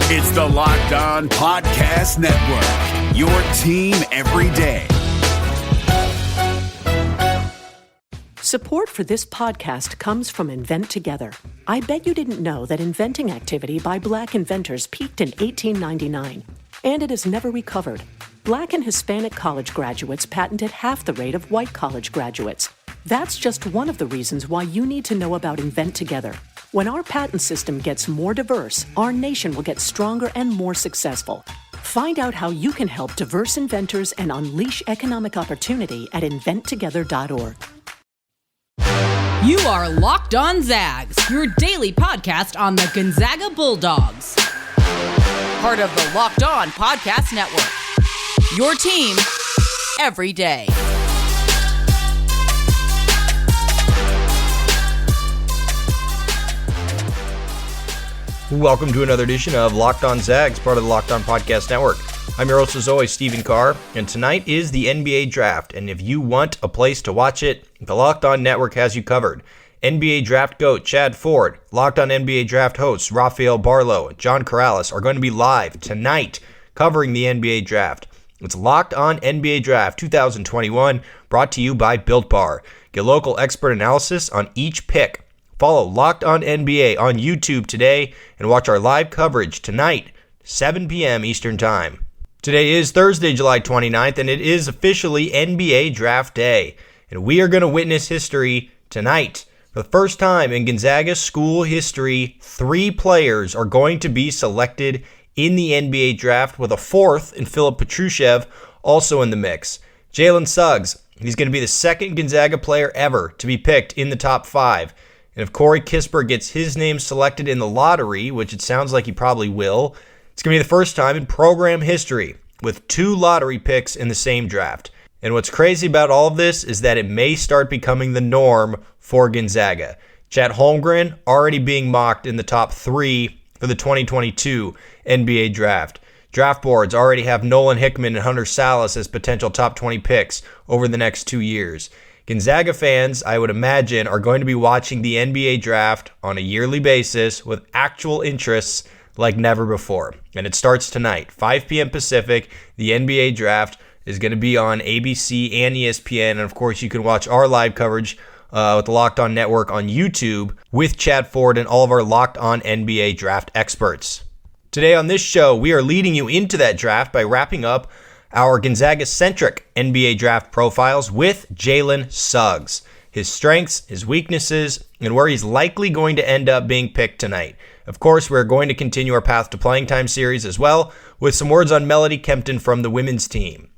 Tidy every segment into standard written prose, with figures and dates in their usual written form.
It's the Locked On Podcast Network, your team every day. Support for this podcast comes from Invent Together. I bet you didn't know that inventing activity by Black inventors peaked in 1899, and it has never recovered. Black and Hispanic college graduates patented half the rate of white college graduates. That's just one of the reasons why you need to know about Invent Together. When our patent system gets more diverse, our nation will get stronger and more successful. Find out how you can help diverse inventors and unleash economic opportunity at inventtogether.org. You are Locked On Zags, your daily podcast on the Gonzaga Bulldogs. Part of the Locked On Podcast Network, your team every day. Welcome to another edition of Locked On Zags, part of the Locked On Podcast Network. I'm your host as always, Stephen Carr, and tonight is the NBA Draft, and if you want a place to watch it, the Locked On Network has you covered. NBA Draft GOAT Chad Ford, Locked On NBA Draft hosts Rafael Barlow, and John Corrales are going to be live tonight covering the NBA Draft. It's Locked On NBA Draft 2021, brought to you by Built Bar. Get local expert analysis on each pick. Follow Locked On NBA on YouTube today and watch our live coverage tonight, 7 p.m. Eastern Time. Today is Thursday, July 29th, and it is officially NBA Draft Day. And we are going to witness history tonight. For the first time in Gonzaga school history, 3 players are going to be selected in the NBA Draft, with a fourth in Filip Petrusev also in the mix. Jalen Suggs, he's going to be the second Gonzaga player ever to be picked in the top 5. And if Corey Kispert gets his name selected in the lottery, which it sounds like he probably will, it's going to be the first time in program history with 2 lottery picks in the same draft. And what's crazy about all of this is that it may start becoming the norm for Gonzaga. Chet Holmgren already being mocked in the top 3 for the 2022 NBA Draft. Draft boards already have Nolan Hickman and Hunter Salas as potential top 20 picks over the next 2 years. Gonzaga fans, I would imagine, are going to be watching the NBA Draft on a yearly basis with actual interests like never before. And it starts tonight, 5 p.m. Pacific. The NBA Draft is going to be on ABC and ESPN. And, of course, you can watch our live coverage with the Locked On Network on YouTube with Chad Ford and all of our Locked On NBA Draft experts. Today on this show, we are leading you into that draft by wrapping up our Gonzaga-centric NBA Draft profiles with Jalen Suggs, his strengths, his weaknesses, and where he's likely going to end up being picked tonight. Of course, we're going to continue our Path to Playing Time series as well, with some words on Melody Kempton from the women's team.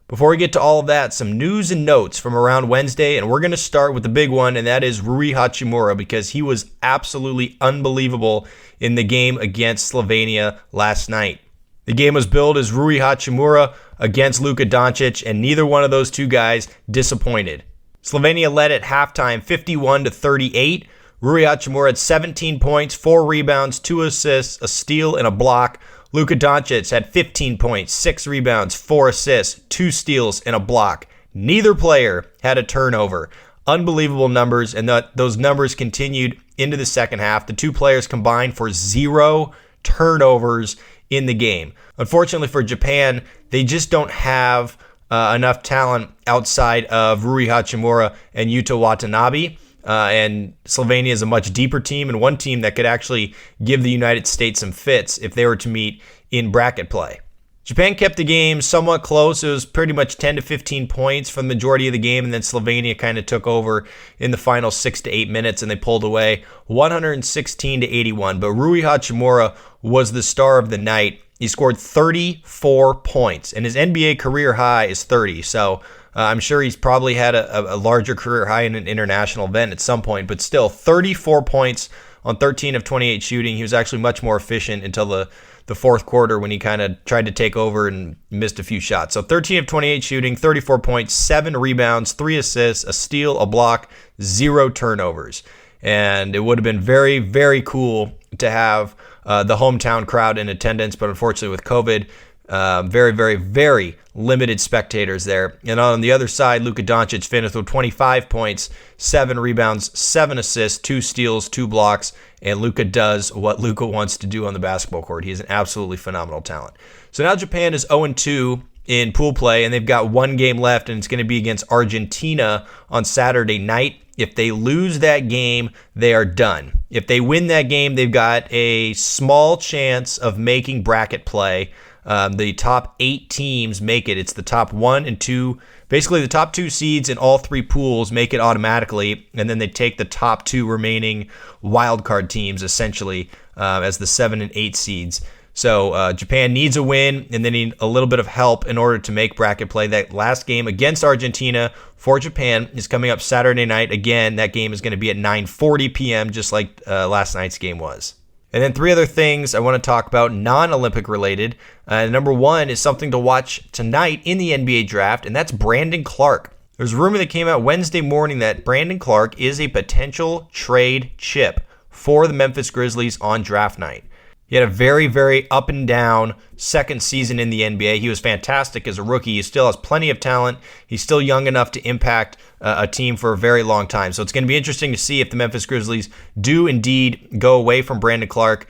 Before we get to all of that, some news and notes from around Wednesday, and we're going to start with the big one, and that is Rui Hachimura, because he was absolutely unbelievable in the game against Slovenia last night. The game was billed as Rui Hachimura against Luka Doncic, and neither one of those two guys disappointed. Slovenia led at halftime 51-38. Rui Hachimura had 17 points, 4 rebounds, 2 assists, a steal, and a block. Luka Doncic had 15 points, 6 rebounds, 4 assists, 2 steals, and a block. Neither player had a turnover. Unbelievable numbers, and those numbers continued into the second half. The 2 players combined for 0 turnovers in the game. Unfortunately for Japan, they just don't have enough talent outside of Rui Hachimura and Yuta Watanabe. And Slovenia is a much deeper team, and one team that could actually give the United States some fits if they were to meet in bracket play. Japan kept the game somewhat close. It was pretty much 10 to 15 points for the majority of the game, and then Slovenia kind of took over in the final 6 to 8 minutes, and they pulled away 116-81. But Rui Hachimura was the star of the night. He scored 34 points, and his NBA career high is 30. So I'm sure he's probably had a larger career high in an international event at some point, but still 34 points on 13 of 28 shooting. He was actually much more efficient until the fourth quarter when he kind of tried to take over and missed a few shots. So 13 of 28 shooting, 34 points, 7 rebounds, 3 assists, a steal, a block, 0 turnovers. And it would have been very, very cool to have the hometown crowd in attendance, but unfortunately with COVID, Very, very, very limited spectators there. And on the other side, Luka Doncic finished with 25 points, 7 rebounds, 7 assists, 2 steals, 2 blocks, and Luka does what Luka wants to do on the basketball court. He is an absolutely phenomenal talent. So now Japan is 0-2 in pool play, and they've got 1 game left, and it's going to be against Argentina on Saturday night. If they lose that game, they are done. If they win that game, they've got a small chance of making bracket play. The top 8 teams make it. It's the top 1 and 2. Basically, the top 2 seeds in all 3 pools make it automatically, and then they take the top 2 remaining wildcard teams, essentially, as the 7 and 8 seeds. So Japan needs a win, and they need a little bit of help in order to make bracket play. That last game against Argentina for Japan is coming up Saturday night. Again, that game is going to be at 9:40 p.m., just like last night's game was. And then 3 other things I want to talk about, non-Olympic related. Number 1 is something to watch tonight in the NBA draft, and that's Brandon Clark. There's a rumor that came out Wednesday morning that Brandon Clark is a potential trade chip for the Memphis Grizzlies on draft night. He had a very, very up and down second season in the NBA. He was fantastic as a rookie. He still has plenty of talent. He's still young enough to impact a team for a very long time. So it's going to be interesting to see if the Memphis Grizzlies do indeed go away from Brandon Clark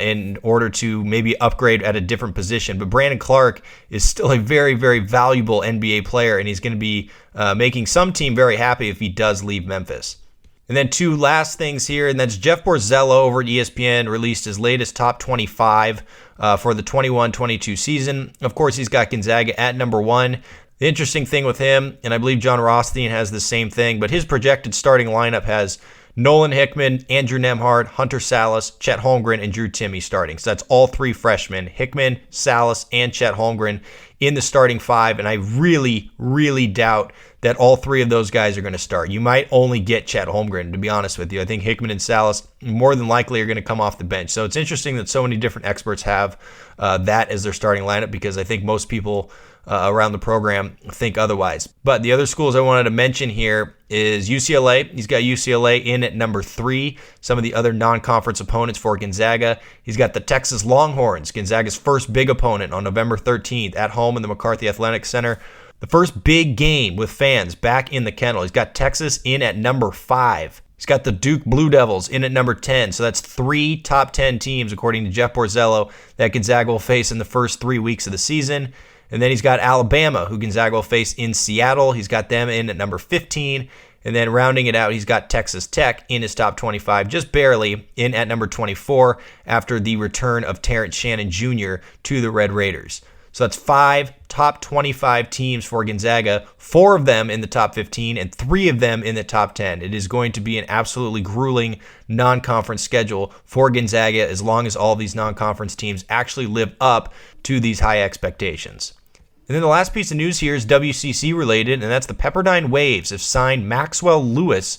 in order to maybe upgrade at a different position. But Brandon Clark is still a very, very valuable NBA player, and he's going to be making some team very happy if he does leave Memphis. And then 2 last things here, and that's Jeff Borzello over at ESPN released his latest top 25 for the 21-22 season. Of course, he's got Gonzaga at number 1. The interesting thing with him, and I believe John Rothstein has the same thing, but his projected starting lineup has Nolan Hickman, Andrew Nembhard, Hunter Salas, Chet Holmgren, and Drew Timme starting. So that's all 3 freshmen, Hickman, Salas, and Chet Holmgren in the starting 5, and I really, really doubt that all 3 of those guys are going to start. You might only get Chet Holmgren, to be honest with you. I think Hickman and Salas more than likely are going to come off the bench. So it's interesting that so many different experts have that as their starting lineup, because I think most people around the program think otherwise. But the other schools I wanted to mention here is UCLA. He's got UCLA in at number 3. Some of the other non-conference opponents for Gonzaga. He's got the Texas Longhorns, Gonzaga's first big opponent on November 13th at home in the McCarthy Athletic Center. The first big game with fans back in the kennel. He's got Texas in at number 5. He's got the Duke Blue Devils in at number 10. So that's 3 top 10 teams, according to Jeff Borzello, that Gonzaga will face in the first 3 weeks of the season. And then he's got Alabama, who Gonzaga will face in Seattle. He's got them in at number 15. And then rounding it out, he's got Texas Tech in his top 25, just barely in at number 24 after the return of Terrence Shannon Jr. to the Red Raiders. So that's 5 top 25 teams for Gonzaga, 4 of them in the top 15 and 3 of them in the top 10. It is going to be an absolutely grueling non-conference schedule for Gonzaga as long as all these non-conference teams actually live up to these high expectations. And then the last piece of news here is WCC related, and that's the Pepperdine Waves have signed Maxwell Lewis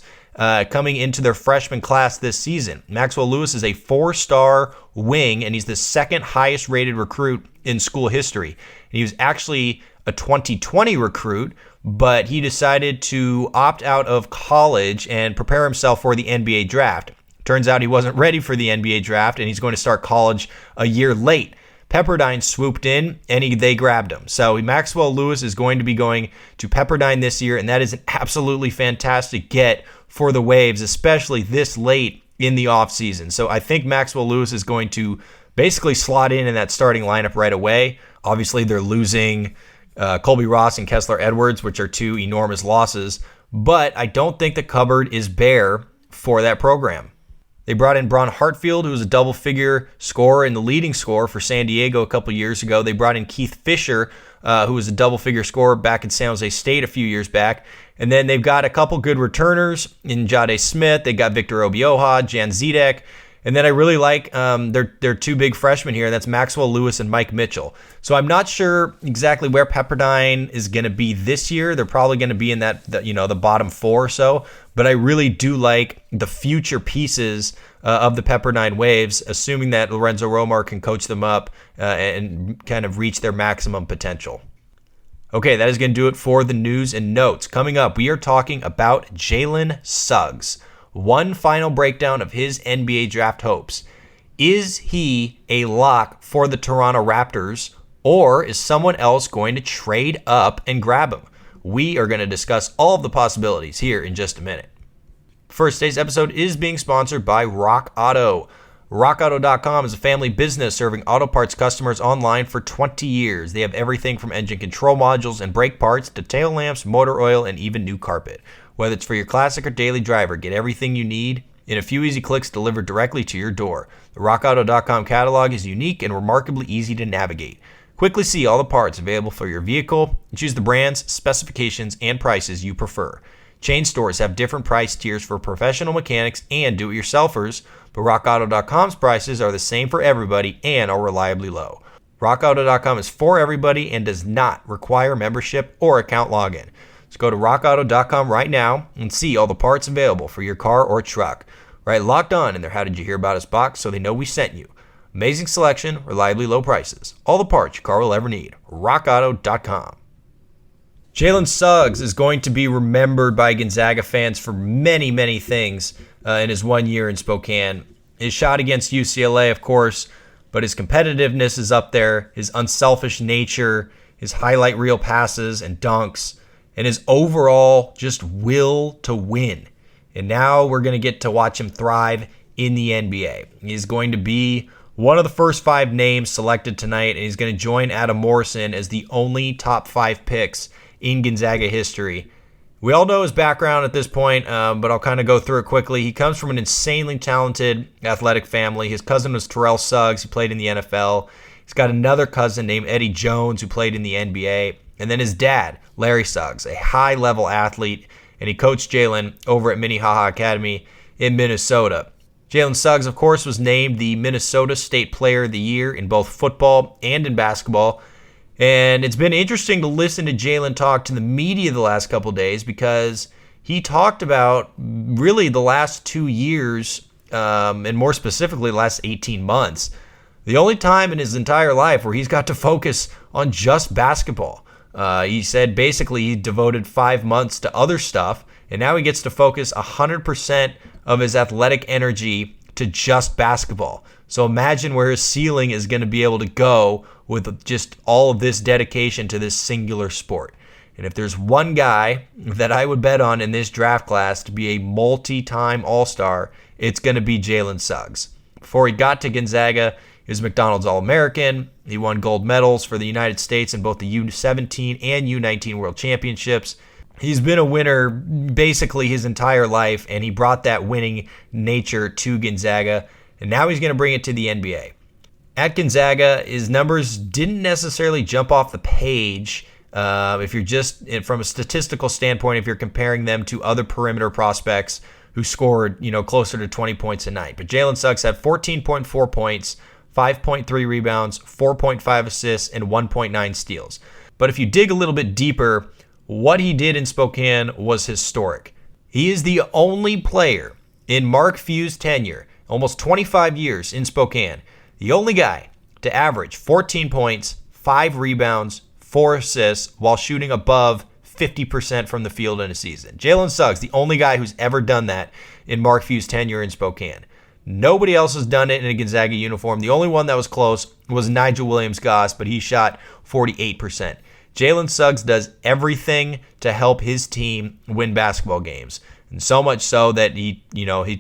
coming into their freshman class this season. Maxwell Lewis is a 4-star wing, and he's the 2nd highest rated recruit in school history. And he was actually a 2020 recruit, but he decided to opt out of college and prepare himself for the NBA draft. Turns out he wasn't ready for the NBA draft, and he's going to start college a year late. Pepperdine swooped in, and they grabbed him. So Maxwell Lewis is going to be going to Pepperdine this year, and that is an absolutely fantastic get for the Waves, especially this late in the offseason. So I think Maxwell Lewis is going to basically slot in that starting lineup right away. Obviously, they're losing Colby Ross and Kessler Edwards, which are 2 enormous losses, but I don't think the cupboard is bare for that program. They brought in Bron Hartfield, who was a double-figure scorer and the leading scorer for San Diego a couple years ago. They brought in Keith Fisher, who was a double-figure scorer back at San Jose State a few years back. And then they've got a couple good returners in Jade Smith. They got Victor Obioha, Jan Zedek. And then I really like their 2 big freshmen here. That's Maxwell Lewis and Mike Mitchell. So I'm not sure exactly where Pepperdine is going to be this year. They're probably going to be in the bottom 4 or so. But I really do like the future pieces of the Pepperdine Waves, assuming that Lorenzo Romar can coach them up and kind of reach their maximum potential. Okay, that is going to do it for the news and notes. Coming up, we are talking about Jalen Suggs. One final breakdown of his NBA draft hopes. Is he a lock for the Toronto Raptors, Or is someone else going to trade up and grab him? We are going to discuss all of the possibilities here in just a minute. First, today's episode is being sponsored by Rock Auto. RockAuto.com is a family business serving auto parts customers online for 20 years. They have everything from engine control modules and brake parts to tail lamps, motor oil, and even new carpet. Whether it's for your classic or daily driver, get everything you need in a few easy clicks delivered directly to your door. The RockAuto.com catalog is unique and remarkably easy to navigate. Quickly see all the parts available for your vehicle and choose the brands, specifications, and prices you prefer. Chain stores have different price tiers for professional mechanics and do-it-yourselfers, but RockAuto.com's prices are the same for everybody and are reliably low. RockAuto.com is for everybody and does not require membership or account login. So go to RockAuto.com right now and see all the parts available for your car or truck. Write Locked On in their How Did You Hear About Us box so they know we sent you. Amazing selection, reliably low prices. All the parts your car will ever need. RockAuto.com. Jalen Suggs is going to be remembered by Gonzaga fans for many, many things in his 1 year in Spokane. His shot against UCLA, of course, but his competitiveness is up there, his unselfish nature, his highlight reel passes and dunks, and his overall just will to win. And now we're going to get to watch him thrive in the NBA. He's going to be one of the first 5 names selected tonight, and he's going to join Adam Morrison as the only top 5 picks in Gonzaga history. We all know his background at this point, but I'll kind of go through it quickly. He comes from an insanely talented athletic family. His cousin was Terrell Suggs, who played in the NFL. He's got another cousin named Eddie Jones, who played in the NBA. And then his dad, Larry Suggs, a high-level athlete, and he coached Jalen over at Minnehaha Academy in Minnesota. Jalen Suggs, of course, was named the Minnesota State Player of the Year in both football and in basketball. And it's been interesting to listen to Jalen talk to the media the last couple days because he talked about really the last 2 years, and more specifically the last 18 months. The only time in his entire life where he's got to focus on just basketball. He said basically he devoted 5 months to other stuff, and now he gets to focus 100% of his athletic energy to just basketball. So imagine where his ceiling is going to be able to go with just all of this dedication to this singular sport. And if there's one guy that I would bet on in this draft class to be a multi-time All-Star, it's going to be Jalen Suggs. Before he got to Gonzaga, he was McDonald's All-American. He won gold medals for the United States in both the U17 and U19 World Championships. He's been a winner basically his entire life, and he brought that winning nature to Gonzaga, and now he's going to bring it to the NBA. At Gonzaga, his numbers didn't necessarily jump off the page if you're just, from a statistical standpoint, if you're comparing them to other perimeter prospects who scored, closer to 20 points a night. But Jalen Suggs had 14.4 points, 5.3 rebounds, 4.5 assists, and 1.9 steals. But if you dig a little bit deeper, what he did in Spokane was historic. He is the only player in Mark Few's tenure, almost 25 years in Spokane, the only guy to average 14 points, 5 rebounds, 4 assists while shooting above 50% from the field in a season. Jalen Suggs, the only guy who's ever done that in Mark Few's tenure in Spokane. Nobody else has done it in a Gonzaga uniform. The only one that was close was Nigel Williams-Goss, but he shot 48%. Jalen Suggs does everything to help his team win basketball games. And so much so that he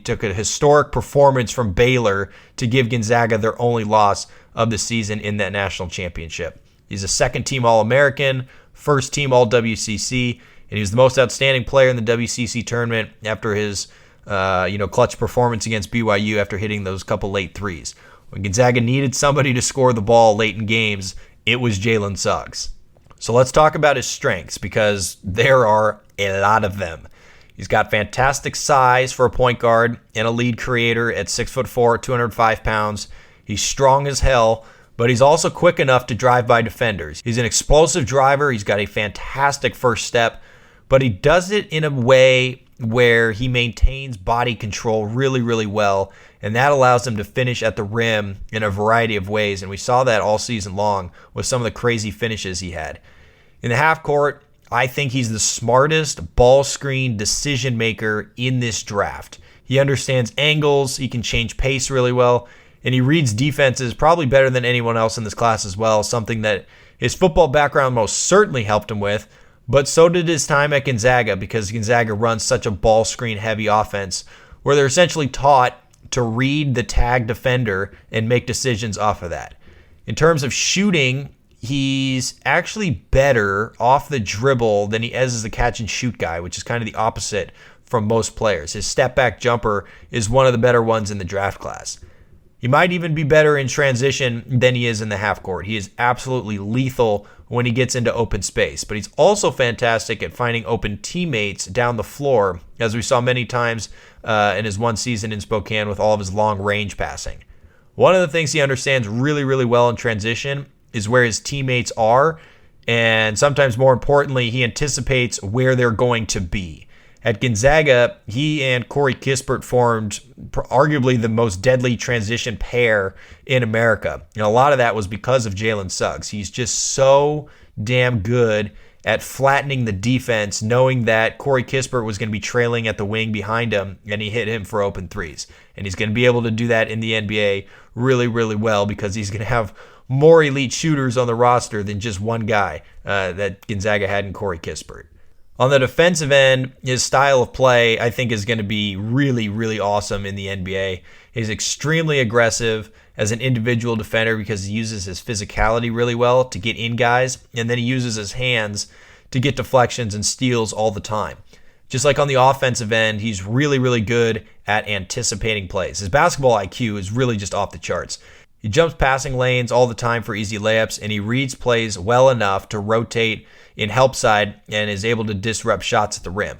took a historic performance from Baylor to give Gonzaga their only loss of the season in that national championship. He's a second-team All-American, first-team All-WCC, and he was the most outstanding player in the WCC tournament after his clutch performance against BYU after hitting those couple late threes. When Gonzaga needed somebody to score the ball late in games, it was Jalen Suggs. So let's talk about his strengths because there are a lot of them. He's got fantastic size for a point guard and a lead creator at 6'4", 205 pounds. He's strong as hell, but he's also quick enough to drive by defenders. He's an explosive driver. He's got a fantastic first step, but he does it in a way where he maintains body control really, really well, and that allows him to finish at the rim in a variety of ways, and we saw that all season long with some of the crazy finishes he had. In the half court, I think he's the smartest ball screen decision maker in this draft. He understands angles, he can change pace really well, and he reads defenses probably better than anyone else in this class as well, something that his football background most certainly helped him with, but so did his time at Gonzaga, because Gonzaga runs such a ball screen heavy offense where they're essentially taught to read the tag defender and make decisions off of that. In terms of shooting, he's actually better off the dribble than he is as a catch and shoot guy, which is kind of the opposite from most players. His step back jumper is one of the better ones in the draft class. He might even be better in transition than he is in the half court. He is absolutely lethal when he gets into open space, but he's also fantastic at finding open teammates down the floor, as we saw many times in his one season in Spokane with all of his long range passing. One of the things he understands really, really well in transition is where his teammates are, and sometimes more importantly, he anticipates where they're going to be. At Gonzaga, he and Corey Kispert formed arguably the most deadly transition pair in America. And a lot of that was because of Jalen Suggs. He's just so damn good at flattening the defense, knowing that Corey Kispert was going to be trailing at the wing behind him, and he hit him for open threes. And he's going to be able to do that in the NBA really, really well, because he's going to have more elite shooters on the roster than just one guy that Gonzaga had in Corey Kispert. On the defensive end, his style of play, I think, is going to be really, really awesome in the NBA. He's extremely aggressive as an individual defender because he uses his physicality really well to get in guys, and then he uses his hands to get deflections and steals all the time. Just like on the offensive end, he's really, really good at anticipating plays. His basketball IQ is really just off the charts. He jumps passing lanes all the time for easy layups, and he reads plays well enough to rotate in help side and is able to disrupt shots at the rim.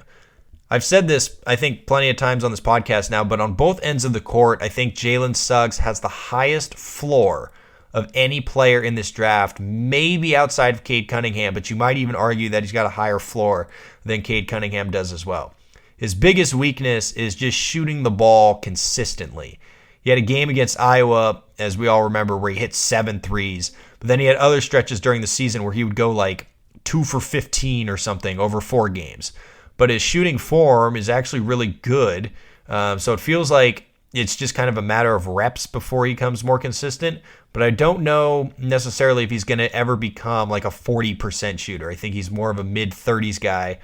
I've said this, I think, plenty of times on this podcast now, but on both ends of the court, I think Jalen Suggs has the highest floor of any player in this draft, maybe outside of Cade Cunningham, but you might even argue that he's got a higher floor than Cade Cunningham does as well. His biggest weakness is just shooting the ball consistently. He had a game against Iowa, as we all remember, where he hit 7 threes, but then he had other stretches during the season where he would go like 2 for 15 or something over 4 games. But his shooting form is actually really good, so it feels like it's just kind of a matter of reps before he becomes more consistent. But I don't know necessarily if he's going to ever become like a 40% shooter. I think he's more of a mid-30s guy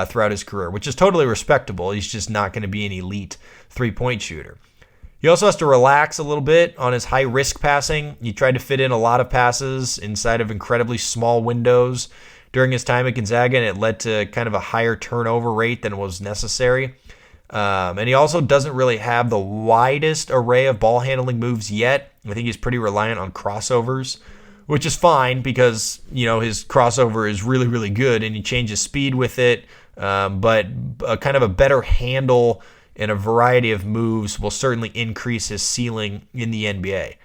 throughout his career, which is totally respectable. He's just not going to be an elite three-point shooter. He also has to relax a little bit on his high-risk passing. He tried to fit in a lot of passes inside of incredibly small windows during his time at Gonzaga, and it led to kind of a higher turnover rate than was necessary. And he also doesn't really have the widest array of ball handling moves yet. I think he's pretty reliant on crossovers, which is fine because, you know, his crossover is really, really good and he changes speed with it. But kind of a better handle and a variety of moves will certainly increase his ceiling in the NBA.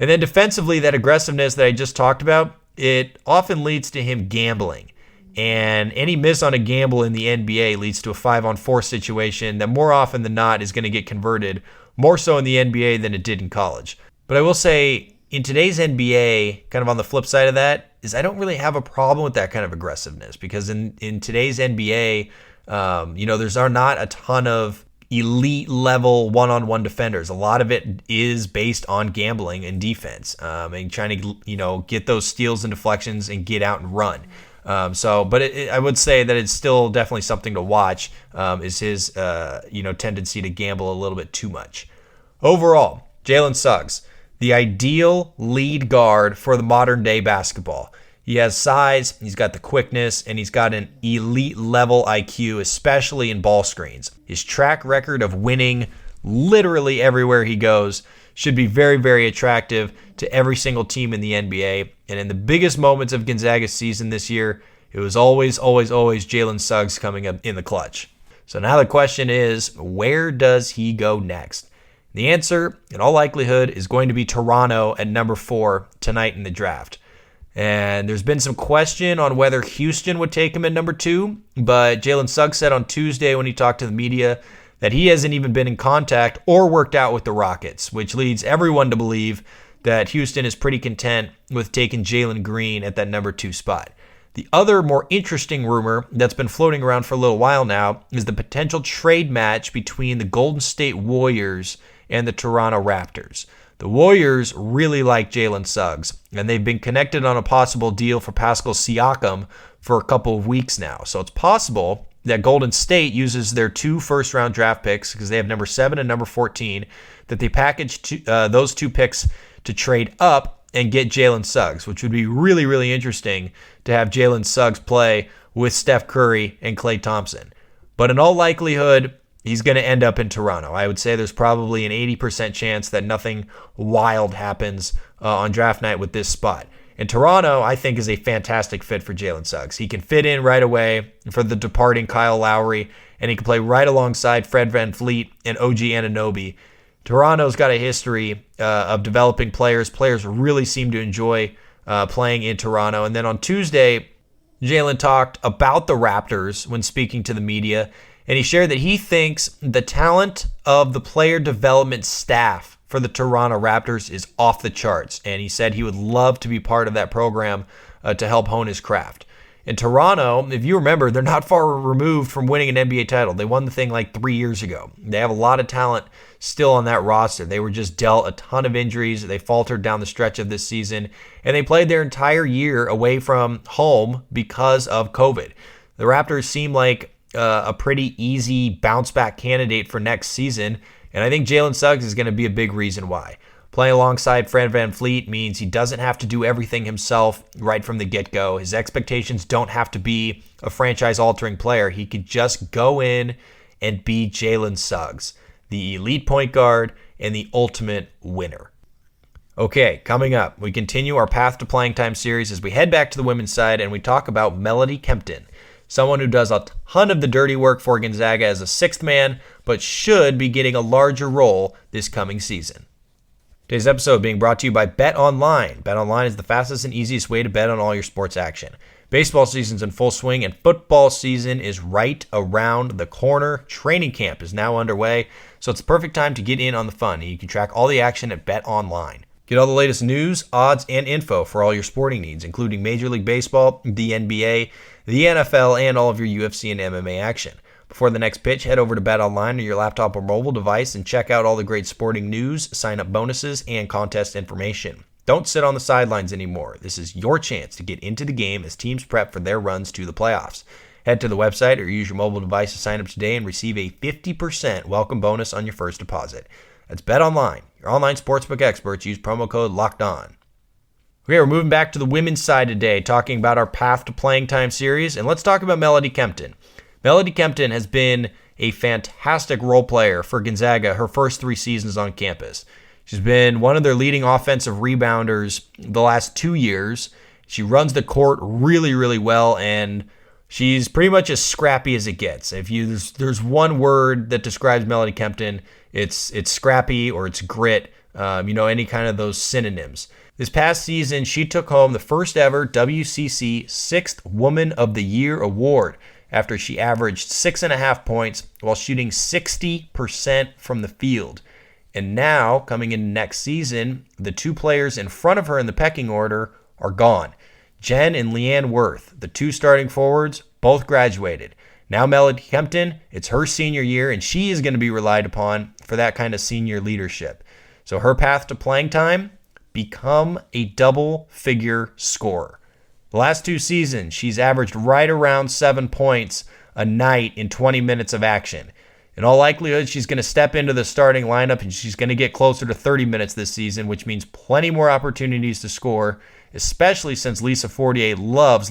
And then defensively, that aggressiveness that I just talked about, it often leads to him gambling. And any miss on a gamble in the NBA leads to a 5-on-4 situation that more often than not is going to get converted, more so in the NBA than it did in college. But I will say, in today's NBA, kind of on the flip side of that, is I don't really have a problem with that kind of aggressiveness, because in today's NBA, there's not a ton of elite level one-on-one defenders. A lot of it is based on gambling and defense, and trying to get those steals and deflections and get out and run. I would say that it's still definitely something to watch, is his tendency to gamble a little bit too much. Overall, Jalen Suggs, the ideal lead guard for the modern day basketball. He has size, he's got the quickness, and he's got an elite level IQ, especially in ball screens. His track record of winning literally everywhere he goes should be very, very attractive to every single team in the NBA. And in the biggest moments of Gonzaga's season this year, it was always, always, always Jalen Suggs coming up in the clutch. So now the question is, where does he go next? The answer, in all likelihood, is going to be Toronto at number 4 tonight in the draft. And there's been some question on whether Houston would take him at number 2, but Jalen Suggs said on Tuesday when he talked to the media that he hasn't even been in contact or worked out with the Rockets, which leads everyone to believe that Houston is pretty content with taking Jalen Green at that number 2 spot. The other more interesting rumor that's been floating around for a little while now is the potential trade match between the Golden State Warriors and the Toronto Raptors. The The Warriors really like Jalen Suggs, and they've been connected on a possible deal for Pascal Siakam for a couple of weeks now. So it's possible that Golden State uses their 2 first-round draft picks, because they have number 7 and number 14, that they package those 2 picks to trade up and get Jalen Suggs, which would be really, really interesting to have Jalen Suggs play with Steph Curry and Klay Thompson. But in all likelihood, he's going to end up in Toronto. I would say there's probably an 80% chance that nothing wild happens on draft night with this spot. And Toronto, I think, is a fantastic fit for Jalen Suggs. He can fit in right away for the departing Kyle Lowry, and he can play right alongside Fred VanVleet and OG Anunoby. Toronto's got a history of developing players. Players really seem to enjoy playing in Toronto. And then on Tuesday, Jalen talked about the Raptors when speaking to the media, and he shared that he thinks the talent of the player development staff for the Toronto Raptors is off the charts, and he said he would love to be part of that program to help hone his craft. In Toronto, if you remember, they're not far removed from winning an NBA title. They won the thing like 3 years ago. They have a lot of talent still on that roster. They were just dealt a ton of injuries. They faltered down the stretch of this season, and they played their entire year away from home because of COVID. The Raptors seem like a pretty easy bounce-back candidate for next season, and I think Jalen Suggs is going to be a big reason why. Playing alongside Fred VanVleet means he doesn't have to do everything himself right from the get-go. His expectations don't have to be a franchise-altering player. He could just go in and be Jalen Suggs, the elite point guard and the ultimate winner. Okay, coming up, we continue our Path to Playing Time series as we head back to the women's side and we talk about Melody Kempton, someone who does a ton of the dirty work for Gonzaga as a sixth man, but should be getting a larger role this coming season. Today's episode being brought to you by Bet Online. Bet Online is the fastest and easiest way to bet on all your sports action. Baseball season's in full swing and football season is right around the corner. Training camp is now underway, so it's the perfect time to get in on the fun. And you can track all the action at Bet Online. Get all the latest news, odds, and info for all your sporting needs, including Major League Baseball, the NBA, the NFL, and all of your UFC and MMA action. Before the next pitch, head over to Bet Online on your laptop or mobile device and check out all the great sporting news, sign-up bonuses, and contest information. Don't sit on the sidelines anymore. This is your chance to get into the game as teams prep for their runs to the playoffs. Head to the website or use your mobile device to sign up today and receive a 50% welcome bonus on your first deposit. That's Bet Online, your online sportsbook experts. Use promo code LOCKEDON. Okay, we're moving back to the women's side today, talking about our Path to Playing Time series, and let's talk about Melody Kempton. Melody Kempton has been a fantastic role player for Gonzaga her first 3 seasons on campus. She's been one of their leading offensive rebounders the last 2 years. She runs the court really, really well, and she's pretty much as scrappy as it gets. If there's one word that describes Melody Kempton, it's scrappy or it's grit, any kind of those synonyms. This past season, she took home the first ever WCC 6th Woman of the Year award after she averaged 6.5 points while shooting 60% from the field. And now, coming into next season, the 2 players in front of her in the pecking order are gone. Jen and Leanne Worth, the 2 starting forwards, both graduated. Now Melody Kempton, it's her senior year, and she is going to be relied upon for that kind of senior leadership. So her path to playing time, become a double-figure scorer. The last 2 seasons, she's averaged right around 7 points a night in 20 minutes of action. In all likelihood, she's going to step into the starting lineup and she's going to get closer to 30 minutes this season, which means plenty more opportunities to score, especially since Lisa Fortier loves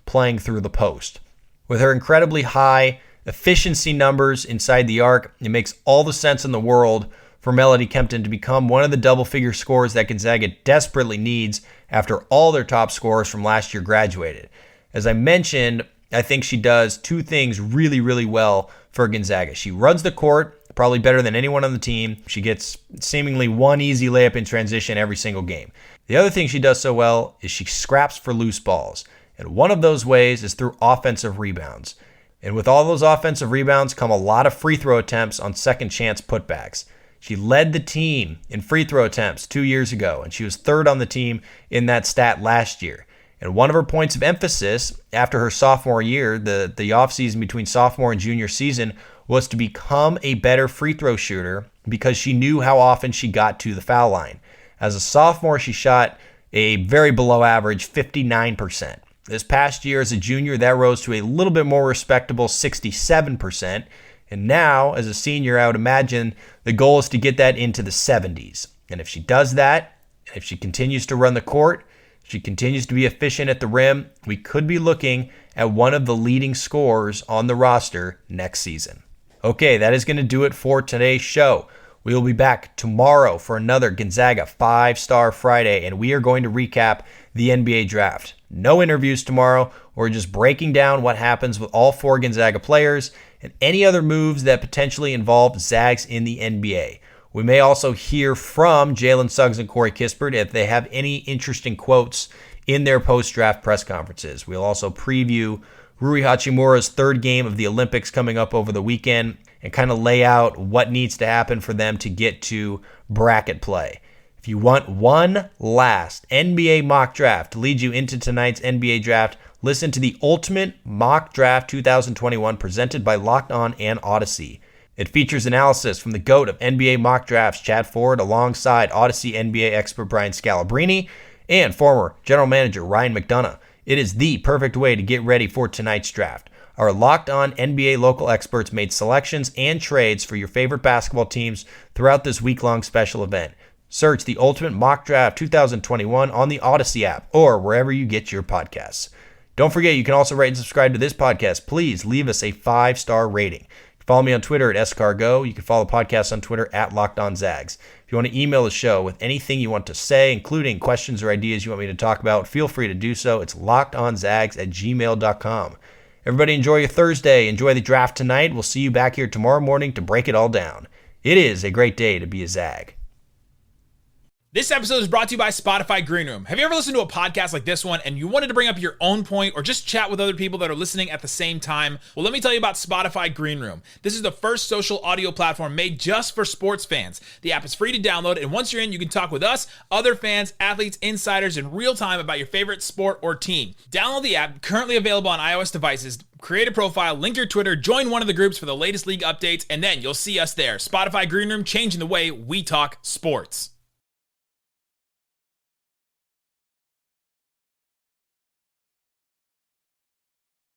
playing through the post. With her incredibly high efficiency numbers inside the arc, it makes all the sense in the world for Melody Kempton to become one of the double-figure scorers that Gonzaga desperately needs after all their top scorers from last year graduated. As I mentioned, I think she does 2 things really, really well for Gonzaga. She runs the court probably better than anyone on the team. She gets seemingly 1 easy layup in transition every single game. The other thing she does so well is she scraps for loose balls. And one of those ways is through offensive rebounds. And with all those offensive rebounds come a lot of free throw attempts on second chance putbacks. She led the team in free throw attempts 2 years ago, and she was 3rd on the team in that stat last year. And one of her points of emphasis after her sophomore year, the offseason between sophomore and junior season, was to become a better free throw shooter because she knew how often she got to the foul line. As a sophomore, she shot a very below average 59%. This past year as a junior, that rose to a little bit more respectable 67%. And now, as a senior, I would imagine the goal is to get that into the 70s. And if she does that, and if she continues to run the court, she continues to be efficient at the rim, we could be looking at one of the leading scorers on the roster next season. Okay, that is going to do it for today's show. We will be back tomorrow for another Gonzaga 5-Star Friday, and we are going to recap the NBA draft. No interviews tomorrow. We're just breaking down what happens with all 4 Gonzaga players and any other moves that potentially involve Zags in the NBA. We may also hear from Jalen Suggs and Corey Kispert if they have any interesting quotes in their post-draft press conferences. We'll also preview Rui Hachimura's 3rd game of the Olympics coming up over the weekend and kind of lay out what needs to happen for them to get to bracket play. If you want one last NBA mock draft to lead you into tonight's NBA draft, listen to the Ultimate Mock Draft 2021 presented by Locked On and Odyssey. It features analysis from the GOAT of NBA mock drafts, Chad Ford, alongside Odyssey NBA expert Brian Scalabrine and former general manager Ryan McDonough. It is the perfect way to get ready for tonight's draft. Our Locked On NBA local experts made selections and trades for your favorite basketball teams throughout this week-long special event. Search the Ultimate Mock Draft 2021 on the Odyssey app or wherever you get your podcasts. Don't forget, you can also rate and subscribe to this podcast. Please leave us a 5-star rating. Follow me on Twitter at @SCarGo. You can follow the podcast on Twitter at LockedOnZags. If you want to email the show with anything you want to say, including questions or ideas you want me to talk about, feel free to do so. It's lockedonzags@gmail.com. Everybody enjoy your Thursday. Enjoy the draft tonight. We'll see you back here tomorrow morning to break it all down. It is a great day to be a Zag. This episode is brought to you by Spotify Green Room. Have you ever listened to a podcast like this one and you wanted to bring up your own point or just chat with other people that are listening at the same time? Well, let me tell you about Spotify Green Room. This is the first social audio platform made just for sports fans. The app is free to download, and once you're in, you can talk with us, other fans, athletes, insiders in real time about your favorite sport or team. Download the app, currently available on iOS devices. Create a profile, link your Twitter, join one of the groups for the latest league updates, and then you'll see us there. Spotify Green Room, changing the way we talk sports.